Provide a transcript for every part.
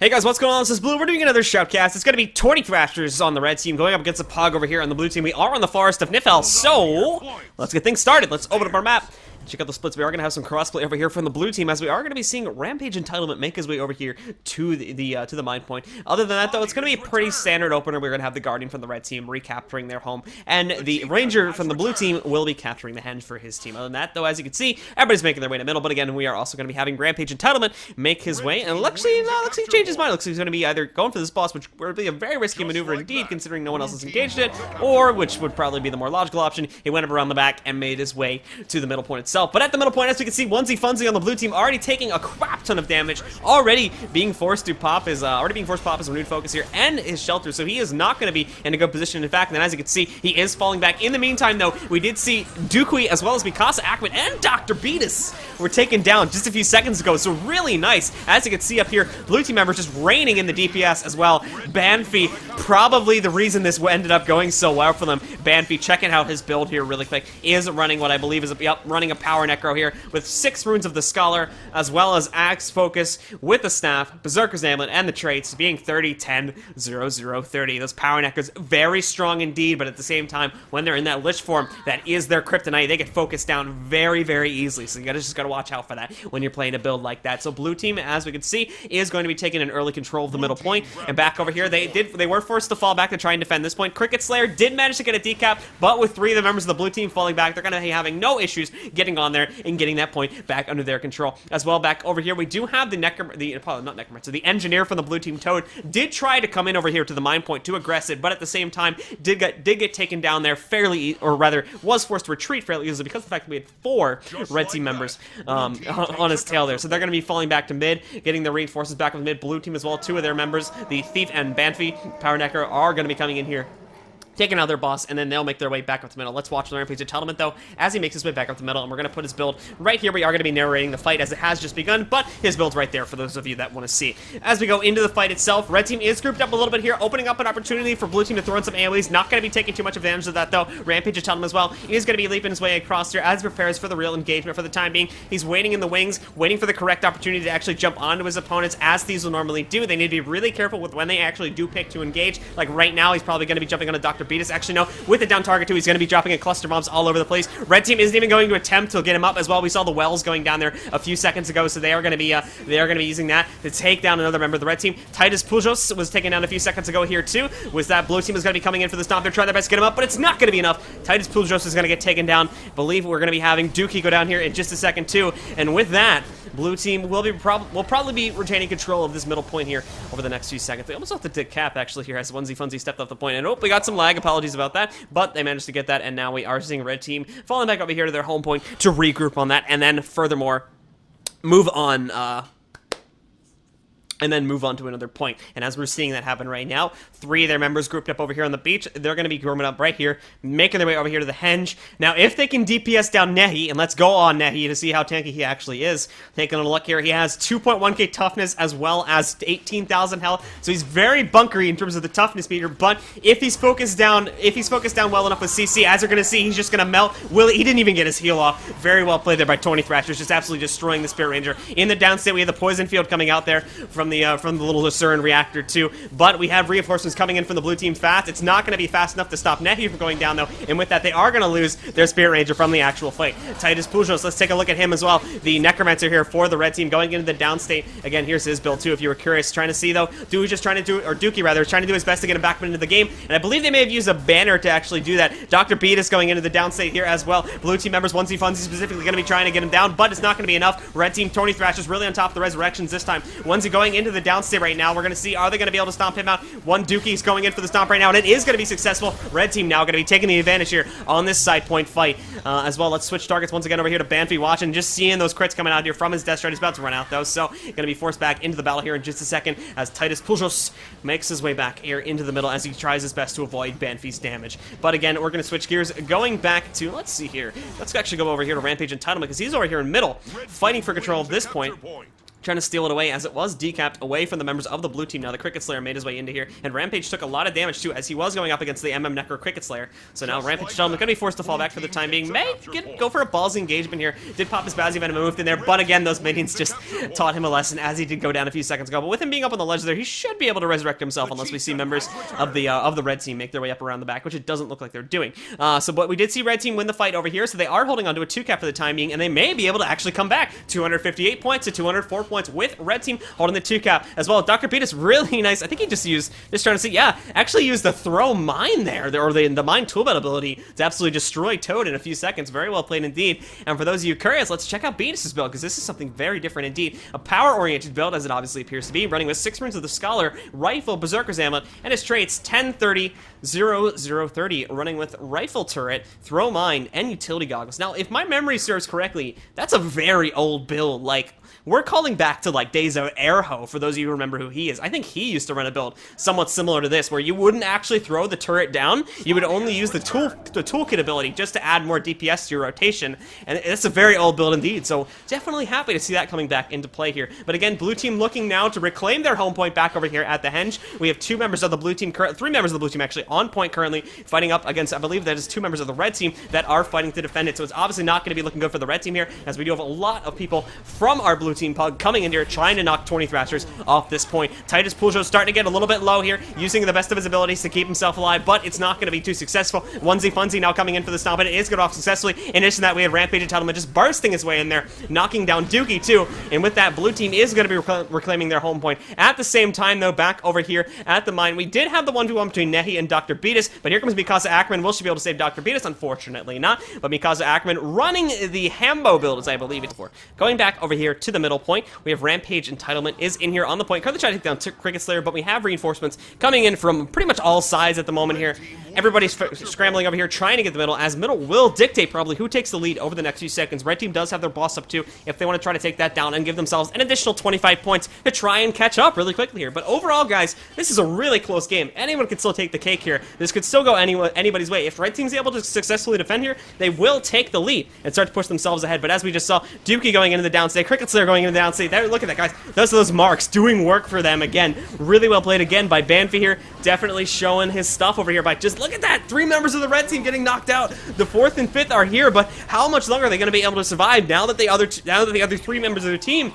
Hey guys, what's going on? This is Blue. We're doing another shoutcast. It's going to be Tourney Thrashers on the red team going up against a Pug over here on the blue team. We are on the Forest of Nifel, so let's get things started. Let's open up our map. Check out the splits. We are going to have some crossplay over here from the blue team, as we are going to be seeing Rampage Entitlement make his way over here to the mine point. Other than that, though, it's going to be a pretty standard opener. We're going to have the Guardian from the red team recapturing their home, and the Ranger from the blue team will be capturing the Henge for his team. Other than that, though, as you can see, everybody's making their way in the middle. But again, we are also going to be having Rampage Entitlement make his way, and looks like he changed his mind. Looks like he's going to be either going for this boss, which would be a very risky maneuver indeed, considering no one else is engaged it, or, which would probably be the more logical option, he went up around the back and made his way to the middle point itself. But at the middle point, as we can see, Onesie Funsie on the blue team already taking a crap ton of damage, already being forced to pop his renewed focus here and his shelter, so he is not going to be in a good position. In fact, and then as you can see, he is falling back. In the meantime, though, we did see Dukui as well as Mikasa Ackman and Dr. Beatus were taken down just a few seconds ago, so really nice. As you can see up here, blue team members just raining in the DPS as well. Banfi, probably the reason this ended up going so well for them. Banfi, checking out his build here really quick, is running what I believe is running a power necro here with 6 runes of the Scholar, as well as Axe Focus with the Staff, Berserker's Amulet, and the traits, being 30, 10, 0, 0, 30. Those power necros, very strong indeed, but at the same time, when they're in that Lich form, that is their kryptonite. They get focused down very, very easily, so you just gotta watch out for that when you're playing a build like that. So blue team, as we can see, is going to be taking an early control of the middle point, and back over here, they were forced to fall back to try and defend this point. Cricket Slayer did manage to get a decap, but with 3 of the members of the blue team falling back, they're gonna be having no issues getting on there and getting that point back under their control. As well, back over here, we do have the engineer from the blue team, Toad, did try to come in over here to the mine point to aggress it, but at the same time, did get taken down there fairly, or rather, was forced to retreat fairly easily because of the fact that we had 4 red team members on his tail there. So they're going to be falling back to mid, getting the reinforcements back with mid. Blue team as well, 2 of their members, the Thief and Banfi, Power Necro, are going to be coming in here, taking out their boss, and then they'll make their way back up the middle. Let's watch the Rampage Entitlement, though, as he makes his way back up the middle, and we're going to put his build right here. We are going to be narrating the fight as it has just begun, but his build's right there for those of you that want to see. As we go into the fight itself, red team is grouped up a little bit here, opening up an opportunity for blue team to throw in some AoEs. Not going to be taking too much advantage of that, though. Rampage Entitlement as well is going to be leaping his way across here as he prepares for the real engagement for the time being. He's waiting in the wings, waiting for the correct opportunity to actually jump onto his opponents, as thieves will normally do. They need to be really careful with when they actually do pick to engage. Like right now, he's probably going to be jumping on a Dr. Beatus. Actually, no. With the down target too, he's going to be dropping a cluster bombs all over the place. Red team isn't even going to attempt to get him up as well. We saw the wells going down there a few seconds ago, so they are going to be using that to take down another member of the red team. Titus Pujos was taken down a few seconds ago here too. With that, blue team is going to be coming in for the stomp. They're trying their best to get him up, but it's not going to be enough. Titus Pujos is going to get taken down. Believe we're going to be having Dookie go down here in just a second too, and with that, blue team will probably be retaining control of this middle point here over the next few seconds. They almost have to decap actually here as Onesie Funsie stepped off the point, and we got some lag. Apologies about that, but they managed to get that, and now we are seeing red team falling back over here to their home point to regroup on that, and then furthermore move on to another point. And as we're seeing that happen right now, 3 of their members grouped up over here on the beach. They're going to be grouping up right here, making their way over here to the Henge. Now, if they can DPS down Nehi, and let's go on Nehi to see how tanky he actually is. Taking a look here, he has 2.1k toughness as well as 18,000 health, so he's very bunkery in terms of the toughness meter. But if he's focused down well enough with CC, as you're going to see, he's just going to melt. He didn't even get his heal off. Very well played there by Tourney Thrashers, just absolutely destroying the Spirit Ranger. In the downstate, we have the poison field coming out there from the little Lucerne reactor too, but we have reinforcements coming in from the blue team fast. It's not going to be fast enough to stop Nehi from going down though, and with that, they are going to lose their Spirit Ranger from the actual fight. Titus Pujos, let's take a look at him as well. The Necromancer here for the red team going into the downstate. Again, here's his build too, if you were curious. Trying to see though, Dookie is trying to do his best to get him back into the game, and I believe they may have used a banner to actually do that. Dr. Beatus going into the downstate here as well. Blue team members, Onesie Funsie specifically going to be trying to get him down, but it's not going to be enough. Red team, Tourney Thrashers really on top of the resurrections this time. Onesie going into the downstate right now. We're going to see, are they going to be able to stomp him out? One Dookie's going in for the stomp right now, and it is going to be successful. Red team now going to be taking the advantage here on this side point fight as well. Let's switch targets once again over here to Banfi, watching, just seeing those crits coming out here from his death stride. He's about to run out though, so going to be forced back into the battle here in just a second as Titus Pujos makes his way back here into the middle as he tries his best to avoid Banfi's damage. But again, we're going to switch gears, going back to, let's see here, let's actually go over here to Rampage Entitlement, because he's over here in middle, fighting for control of this point. trying to steal it away as it was decapped away from the members of the blue team. Now the Cricket Slayer made his way into here, and Rampage took a lot of damage too as he was going up against the Necro Cricket Slayer. So now Rampage Gentleman going to be forced to fall back for the time being. May go for a ballsy engagement here. Did pop his Bazzy Venom and moved in there, but again, those minions just taught him a lesson as he did go down a few seconds ago. But with him being up on the ledge there, he should be able to resurrect himself unless we see members of the red team make their way up around the back, which it doesn't look like they're doing. But we did see red team win the fight over here, so they are holding on to a 2-cap for the time being, and they may be able to actually come back. 258 points to 204 points with red team holding the 2-cap as well. Dr. Beatus really nice. I think he just trying to see, yeah, actually used the throw mine there, or the mine toolbelt ability to absolutely destroy Toad in a few seconds. Very well played indeed. And for those of you curious, let's check out Beatus' build, because this is something very different indeed. A power-oriented build, as it obviously appears to be, running with 6 runes of the Scholar, Rifle, Berserker's Amulet, and his traits 10-30, 0-0-30, running with Rifle Turret, Throw Mine, and Utility Goggles. Now, if my memory serves correctly, that's a very old build. Like, we're calling back to like days of Airho, for those of you who remember who he is. I think he used to run a build somewhat similar to this, where you wouldn't actually throw the turret down, you would only use the toolkit ability just to add more DPS to your rotation, and it's a very old build indeed, so definitely happy to see that coming back into play here. But again, blue team looking now to reclaim their home point back over here at the Henge. We have 2 members of the blue team, 3 members of the blue team actually on point currently, fighting up against, I believe that is 2 members of the red team that are fighting to defend it, so it's obviously not going to be looking good for the red team here, as we do have a lot of people from our blue team Pug coming in here trying to knock Tourney Thrashers off this point. Titus Puljo's starting to get a little bit low here, using the best of his abilities to keep himself alive, but it's not going to be too successful. Onesie Funzie now coming in for the stomp, and it is good off successfully. In addition to that, we have Rampage Entitlement just bursting his way in there, knocking down Dookie too, and with that, blue team is going to be reclaiming their home point. At the same time, though, back over here at the mine, we did have the 1v1 between Nehi and Dr. Beatus, but here comes Mikasa Ackerman. Will she be able to save Dr. Beatus? Unfortunately not, but Mikasa Ackerman running the Hambo build, as I believe it's for. Going back over here to the middle point, we have Rampage Entitlement is in here on the point, currently trying to take down Cricket Slayer, but we have reinforcements coming in from pretty much all sides at the moment here. Everybody's scrambling over here, trying to get the middle, as middle will dictate probably who takes the lead over the next few seconds. Red team does have their boss up too, if they want to try to take that down and give themselves an additional 25 points to try and catch up really quickly here. But overall, guys, this is a really close game. Anyone can still take the cake here. This could still go anybody's way. If red team's able to successfully defend here, they will take the lead and start to push themselves ahead. But as we just saw, Dookie going into the downstate, Cricket Slayer going into the downstate. There, look at that, guys. Those marks doing work for them again. Really well played again by Banfi here. Definitely showing his stuff over here by just look at that. 3 members of the red team getting knocked out. The 4th and 5th are here, but how much longer are they going to be able to survive now that the other 3 members of their team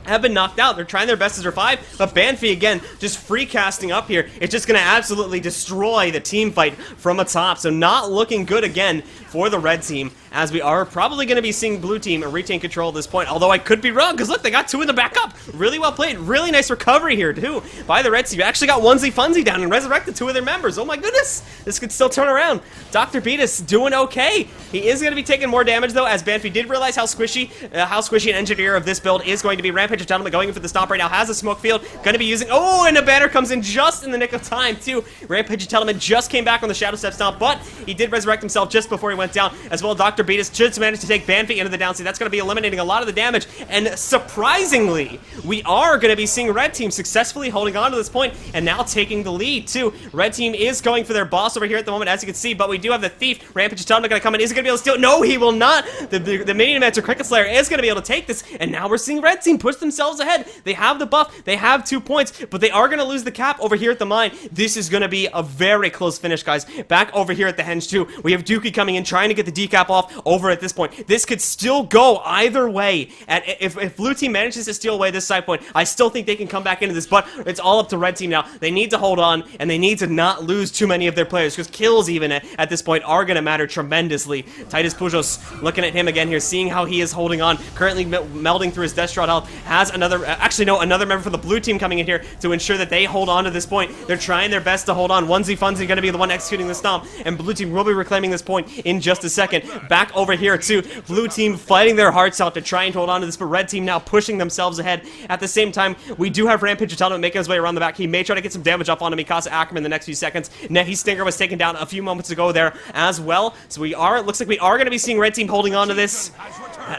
have been knocked out? They're trying their best to survive, but Banfi again just free casting up here. It's just going to absolutely destroy the team fight from atop, so not looking good again for the red team, as we are probably going to be seeing blue team retain control at this point, although I could be wrong, because look, they got 2 in the backup. Really well played. Really nice recovery here too by the red team. Actually got Onesie Funzie down and resurrected 2 of their members. Oh my goodness, this could still turn around. Dr. Beatus doing okay. He is going to be taking more damage though, as Banfi did realize how squishy an engineer of this build is going to be. Rampage Gentleman going in for the stomp right now, has a smoke field, going to be using, oh, and a banner comes in just in the nick of time too. Rampage Gentleman just came back on the Shadow Step stomp, but he did resurrect himself just before he went down, as well. Dr. Beatus just managed to take Banfi into the downside. That's going to be eliminating a lot of the damage, and surprisingly, we are going to be seeing red team successfully holding on to this point and now taking the lead too. Red team is going for their boss over here at the moment, as you can see, but we do have the thief. Rampage Gentleman going to come in. Is he going to be able to steal? No, he will not. The minion Master Cricket Slayer is going to be able to take this, and now we're seeing red team push themselves ahead. They have the buff, they have 2 points, but they are going to lose the cap over here at the mine. This is going to be a very close finish, guys. Back over here at the Henge too, we have Dookie coming in, trying to get the decap off over at this point. This could still go either way. And if blue team manages to steal away this side point, I still think they can come back into this, but it's all up to red team now. They need to hold on, and they need to not lose too many of their players, because kills even at this point are going to matter tremendously. Titus Pujos looking at him again here, seeing how he is holding on, currently melding through his Deathstrike health, has another member for the blue team coming in here to ensure that they hold on to this point. They're trying their best to hold on. Onesie Funzie going to be the one executing the stomp, and blue team will be reclaiming this point in just a second. Back over here too, blue team fighting their hearts out to try and hold on to this, but red team now pushing themselves ahead. At the same time, we do have Rampage Entitlement making his way around the back. He may try to get some damage off onto Mikasa Ackerman in the next few seconds. Nehi Stinger was taken down a few moments ago there as well, so it looks like we are going to be seeing red team holding on to this.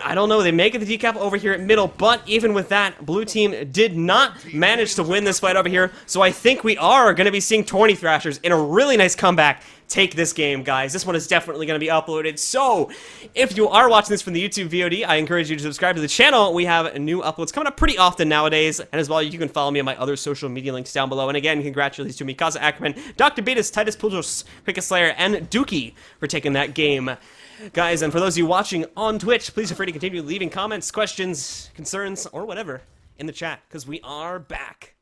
I don't know, they may get the decap over here at middle, but even with that, blue team did not manage to win this fight over here, so I think we are going to be seeing Tourney Thrashers in a really nice comeback take this game, guys. This one is definitely going to be uploaded. So, if you are watching this from the YouTube VOD, I encourage you to subscribe to the channel. We have new uploads coming up pretty often nowadays. And as well, you can follow me on my other social media links down below. And again, congratulations to Mikasa Ackerman, Dr. Beatus, Titus Puljos, Cricket Slayer, and Dookie for taking that game. Guys, and for those of you watching on Twitch, please feel free to continue leaving comments, questions, concerns, or whatever in the chat, because we are back.